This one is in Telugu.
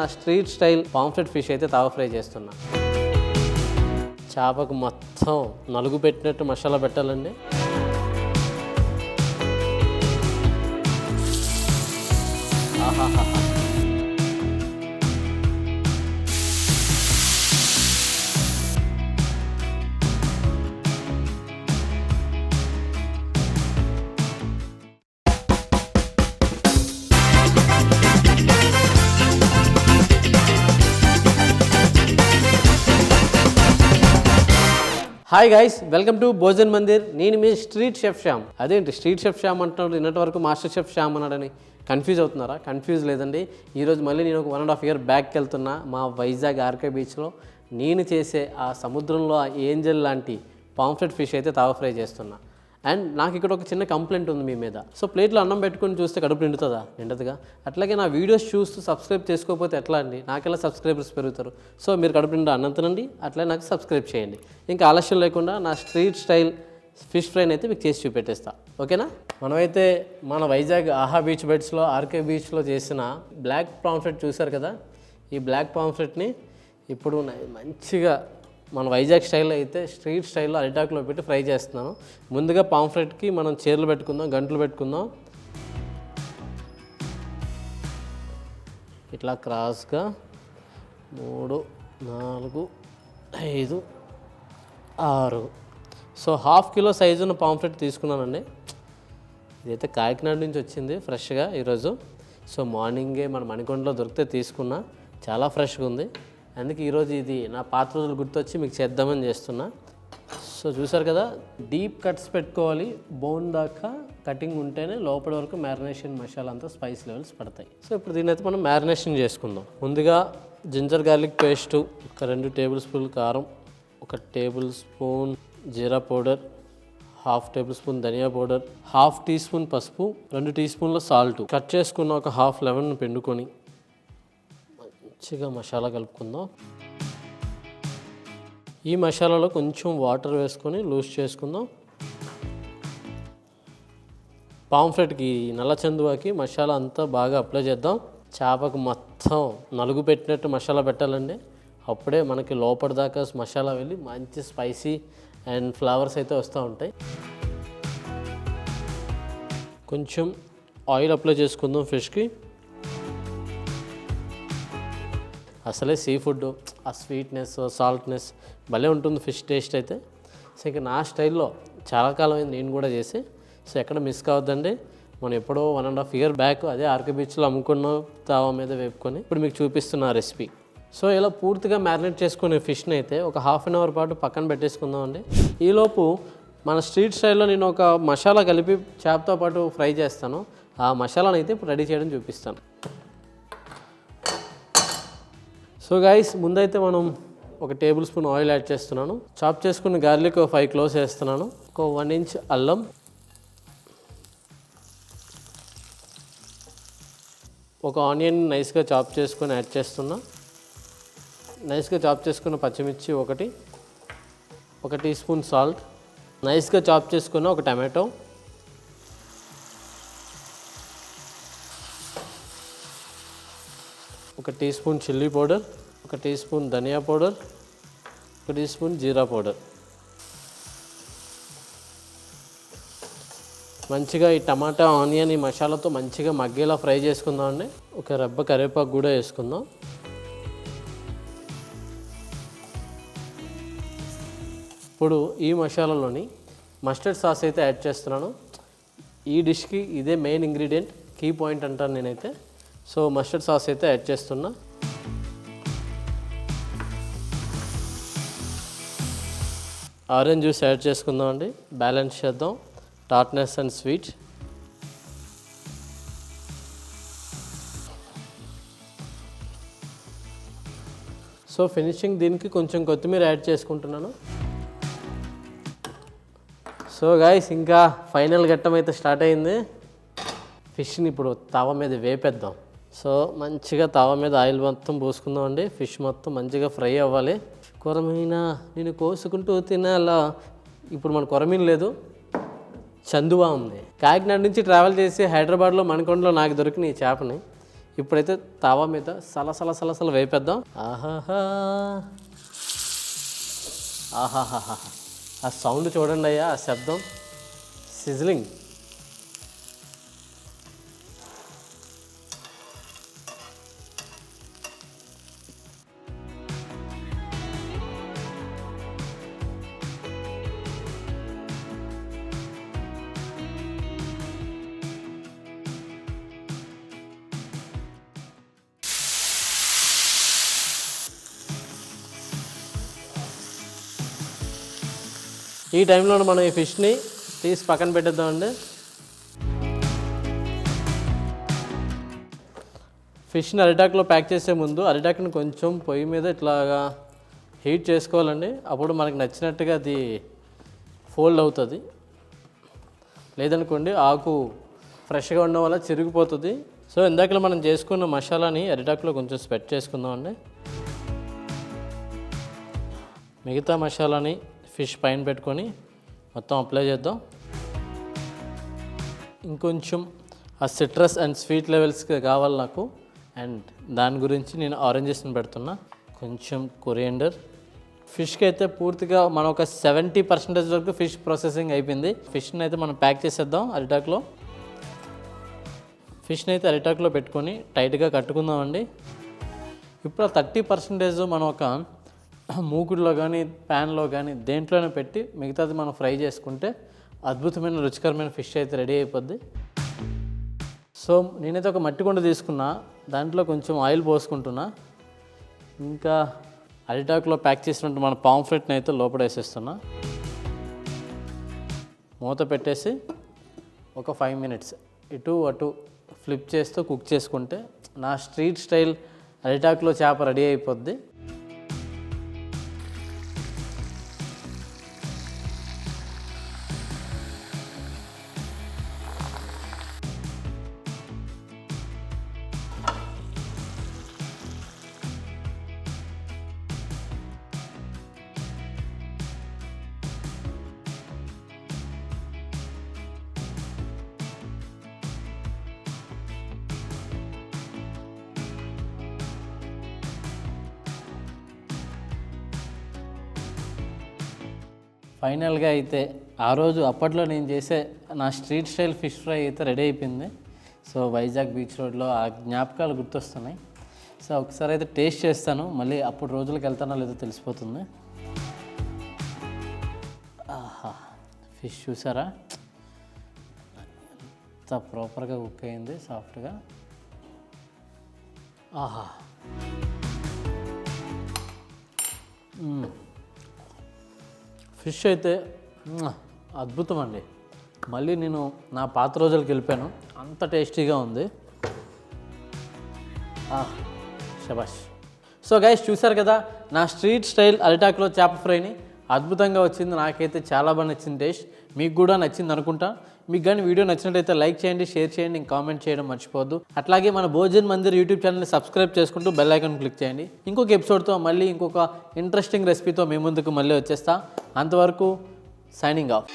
నా స్ట్రీట్ స్టైల్ పాంఫ్రెట్ ఫిష్ అయితే తవా ఫ్రై చేస్తున్నా. చేపకు మొత్తం నలుగు పెట్టినట్టు మసాలా పెట్టాలండి. ఆహాహా. Hi guys, welcome to Bhojan Mandir. నేను మీ స్ట్రీట్ షెఫ్ శ్యామ్. అదేంటి స్ట్రీట్ షెఫ్ శ్యామ్ అంటున్నాడు, నిన్నటి వరకు మాస్టర్ షెఫ్ శ్యామ్ అన్నాడని కన్ఫ్యూజ్ అవుతున్నారా? కన్ఫ్యూజ్ లేదండి. ఈరోజు మళ్ళీ నేను ఒక 1.5 year బ్యాక్కి వెళ్తున్నా. మా వైజాగ్ ఆర్కే బీచ్లో నేను చేసే ఆ సముద్రంలో ఆ ఏంజల్ లాంటి పాంఫ్రెట్ ఫిష్ అయితే తవా ఫ్రై చేస్తున్నా. అండ్ నాకు ఇక్కడ ఒక చిన్న కంప్లైంట్ ఉంది మీ మీద. సో ప్లేట్లో అన్నం పెట్టుకుని చూస్తే కడుపు నిండుతుందా? నిండదుగా. అట్లాగే నా వీడియోస్ చూస్తూ సబ్స్క్రైబ్ చేసుకోకపోతే ఎట్లా అండి? నాకెలా సబ్స్క్రైబర్స్ పెరుగుతారు? సో మీరు కడుపు నిండా అన్నం తినండి, అట్లే నాకు సబ్స్క్రైబ్ చేయండి. ఇంకా ఆలస్యం లేకుండా నా స్ట్రీట్ స్టైల్ ఫిష్ ఫ్రైని అయితే మీకు చేసి చూపెట్టేస్తా, ఓకేనా? మనమైతే మన వైజాగ్ ఆహా బీచ్ బెడ్స్లో ఆర్కే బీచ్లో చేసిన బ్లాక్ పాంఫ్రెట్ చూశారు కదా. ఈ బ్లాక్ పాంఫ్రెట్ని ఇప్పుడు మంచిగా మన వైజాగ్ స్టైల్లో అయితే స్ట్రీట్ స్టైల్లో అరిటాకులో పెట్టి ఫ్రై చేస్తున్నాను. ముందుగా పాంఫ్రెట్కి మనం చీరలు పెట్టుకుందాం, గంటలు పెట్టుకుందాం. ఇట్లా క్రాస్గా 3, 4, 5, 6. సో 1/2 kilo సైజు ఉన్న పాంఫ్రెట్ తీసుకున్నానండి. ఇదైతే కాకినాడ నుంచి వచ్చింది ఫ్రెష్గా ఈరోజు. సో మార్నింగే మన మణికొండలో దొరికితే తీసుకున్నా. చాలా ఫ్రెష్గా ఉంది. అందుకే ఈరోజు ఇది నా పాత రోజులు గుర్తొచ్చి మీకు చేద్దామని చేస్తున్నా. సో చూసారు కదా, డీప్ కట్స్ పెట్టుకోవాలి. బోన్ దాకా కటింగ్ ఉంటేనే లోపల వరకు మ్యారినేషన్ మసాలా అంతా స్పైస్ లెవెల్స్ పడతాయి. సో ఇప్పుడు దీని అయితే మనం మ్యారినేషన్ చేసుకుందాం. ముందుగా జింజర్ గార్లిక్ పేస్టు, ఒక 2 tablespoon కారం, 1 tablespoon జీరా పౌడర్, 1/2 tablespoon ధనియా పౌడర్, 1/2 teaspoon పసుపు, 2 teaspoons సాల్ట్, కట్ చేసుకున్న ఒక 1/2 lemon పిండుకొని మంచిగా మసాలా కలుపుకుందాం. ఈ మసాలాలో కొంచెం వాటర్ వేసుకొని లూజ్ చేసుకుందాం. పాంఫ్రెట్కి నల్ల చందువాకి మసాలా అంతా బాగా అప్లై చేద్దాం. చేపకు మొత్తం నలుగు పెట్టినట్టు మసాలా పెట్టాలండి. అప్పుడే మనకి లోపల దాకా మసాలా వెళ్ళి మంచి స్పైసీ అండ్ ఫ్లేవర్స్ అయితే వస్తూ ఉంటాయి. కొంచెం ఆయిల్ అప్లై చేసుకుందాం ఫిష్కి. అసలే సీ ఫుడ్ ఆ స్వీట్నెస్ సాల్ట్నెస్ భలే ఉంటుంది ఫిష్ టేస్ట్ అయితే. సో ఇక నా స్టైల్లో చాలా కాలం అయింది నేను కూడా చేసి. సో ఎక్కడ మిస్ కావద్దండి. మనం ఎప్పుడో 1.5 year బ్యాక్ అదే ఆర్కే బీచ్లో అమ్ముకున్న తావా మీద వేపుకొని ఇప్పుడు మీకు చూపిస్తున్న రెసిపీ. సో ఇలా పూర్తిగా మ్యారినేట్ చేసుకునే ఫిష్ని అయితే ఒక 1/2 hour పాటు పక్కన పెట్టేసుకుందామండి. ఈలోపు మన స్ట్రీట్ స్టైల్లో నేను ఒక మసాలా కలిపి చేపతో పాటు ఫ్రై చేస్తాను. ఆ మసాలాను అయితే ఇప్పుడు రెడీ చేయడం చూపిస్తాను. సో గైస్, ముందైతే మనం ఒక tablespoon ఆయిల్ యాడ్ చేస్తున్నాను. చాప్ చేసుకున్న గార్లిక్ 5 cloves వేస్తున్నాను. ఒక 1 inch అల్లం, ఒక ఆనియన్ నైస్గా చాప్ చేసుకొని యాడ్ చేస్తున్నా. నైస్గా చాప్ చేసుకున్న పచ్చిమిర్చి 1, 1 teaspoon సాల్ట్, నైస్గా చాప్ చేసుకున్న ఒక టమాటో, ఒక teaspoon చిల్లీ పౌడర్, 1 teaspoon ధనియా పౌడర్, 1 teaspoon జీరా పౌడర్. మంచిగా ఈ టమాటా ఆనియన్ ఈ మసాలాతో మంచిగా మగ్గేలా ఫ్రై చేసుకుందామండి. ఒక రెబ్బ కరివేపాకు కూడా వేసుకుందాం. ఇప్పుడు ఈ మసాలాలోని మస్టర్డ్ సాస్ అయితే యాడ్ చేస్తున్నాను. ఈ డిష్కి ఇదే మెయిన్ ఇంగ్రీడియంట్, కీ పాయింట్ అంటాను నేనైతే. సో మస్టర్డ్ సాస్ అయితే యాడ్ చేస్తున్నా. ఆరెంజ్ జ్యూస్ యాడ్ చేసుకుందాం అండి, బ్యాలెన్స్ చేద్దాం టార్ట్నెస్ అండ్ స్వీట్. సో ఫినిషింగ్ దీనికి కొంచెం కొత్తిమీర యాడ్ చేసుకుంటున్నాను. సో గైస్, ఇంకా ఫైనల్ ఘట్టం అయితే స్టార్ట్ అయింది. ఫిష్ని ఇప్పుడు తవ మీద వేపేద్దాం. సో మంచిగా తవ మీద ఆయిల్ మొత్తం పోసుకుందాం అండి. ఫిష్ మొత్తం మంచిగా ఫ్రై అవ్వాలి. కొరమీన నేను కోసుకుంటూ తినాలా. ఇప్పుడు మన కొరమీన లేదు, చందువా ఉంది. కాకినాడ నుంచి ట్రావెల్ చేసి హైదరాబాద్లో మణికొండలో నాకు దొరికిన ఈ చేపని ఇప్పుడైతే తావా మీద సలసల వేపేద్దాం. ఆహాహా ఆహాహాహా, ఆ సౌండ్ చూడండి అయ్యా, ఆ శబ్దం, సిజ్లింగ్. ఈ టైంలో మనం ఈ ఫిష్ని తీసి పక్కన పెట్టేద్దామండి. ఫిష్ని అరిటాక్లో ప్యాక్ చేసే ముందు అరిటాక్ని కొంచెం పొయ్యి మీద ఇట్లాగా హీట్ చేసుకోవాలండి. అప్పుడు మనకు నచ్చినట్టుగా అది ఫోల్డ్ అవుతుంది. లేదనుకోండి ఆకు ఫ్రెష్గా ఉండడం వల్ల చిరిగిపోతుంది. సో ఇందాకలో మనం చేసుకున్న మసాలాని అరిటాక్లో కొంచెం స్ప్రెడ్ చేసుకుందామండి. మిగతా మసాలాని ఫిష్ పైన పెట్టుకొని మొత్తం అప్లై చేద్దాం. ఇంకొంచెం ఆ సిట్రస్ అండ్ స్వీట్ లెవెల్స్కి కావాలి నాకు. అండ్ దాని గురించి నేను ఆరెంజెస్ని పెడుతున్నా. కొంచెం కొరియండర్. ఫిష్కి అయితే పూర్తిగా మనం ఒక 70% వరకు ఫిష్ ప్రాసెసింగ్ అయిపోయింది. ఫిష్ని అయితే మనం ప్యాక్ చేసేద్దాం అరిటాక్లో. ఫిష్ని అయితే అరిటాక్లో పెట్టుకొని టైట్గా కట్టుకుందామండి. ఇప్పుడు ఆ 30% మనం ఒక మూకుడులో కానీ ప్యాన్లో కానీ దేంట్లోనే పెట్టి మిగతాది మనం ఫ్రై చేసుకుంటే అద్భుతమైన రుచికరమైన ఫిష్ అయితే రెడీ అయిపోద్ది. సో నేనైతే ఒక మట్టి కుండ తీసుకున్నా, దాంట్లో కొంచెం ఆయిల్ పోసుకుంటున్నా. ఇంకా అరిటాక్లో ప్యాక్ చేసినట్టు మన పాంఫ్లెట్ని అయితే లోపల వేసేస్తున్నా. మూత పెట్టేసి ఒక 5 minutes ఇటు అటు ఫ్లిప్ చేస్తూ కుక్ చేసుకుంటే నా స్ట్రీట్ స్టైల్ అరిటాక్లో చేప రెడీ అయిపోద్ది. ఫైనల్గా అయితే ఆ రోజు అప్పట్లో నేను చేసే నా స్ట్రీట్ స్టైల్ ఫిష్ ఫ్రై అయితే రెడీ అయిపోయింది. సో వైజాగ్ బీచ్ రోడ్లో ఆ జ్ఞాపకాలు గుర్తొస్తున్నాయి. సో ఒకసారి అయితే టేస్ట్ చేస్తాను, మళ్ళీ అప్పుడు రోజులకు వెళ్తానో లేదో తెలిసిపోతుంది. ఆహా, ఫిష్ చూసారా ఎంత ప్రాపర్గా కుక్ అయింది, సాఫ్ట్గా. ఆహా, ఫిష్ అయితే అద్భుతం అండి. మళ్ళీ నేను నా పాత రోజులకు వెళ్ళిపోయాను, అంత టేస్టీగా ఉంది. శబాష్. సో గైస్ చూసారు కదా నా స్ట్రీట్ స్టైల్ అరిటాక్లో చేప ఫ్రైని. అద్భుతంగా వచ్చింది, నాకైతే చాలా బాగా నచ్చింది టేస్ట్. మీకు కూడా నచ్చింది అనుకుంటా. మీకు కానీ వీడియో నచ్చినట్టయితే లైక్ చేయండి, షేర్ చేయండి, ఇంకా కామెంట్ చేయడం మర్చిపోవద్దు. అట్లాగే మన భోజన్ మందిర్ యూట్యూబ్ ఛానల్ని సబ్స్క్రైబ్ చేసుకుంటూ బెల్ ఐకాన్ క్లిక్ చేయండి. ఇంకొక ఎపిసోడ్తో మళ్ళీ ఇంకొక ఇంట్రెస్టింగ్ రెసిపీతో మీ ముందుకు మళ్ళీ వచ్చేస్తా. అంతవరకు సైనింగ్ ఆఫ్.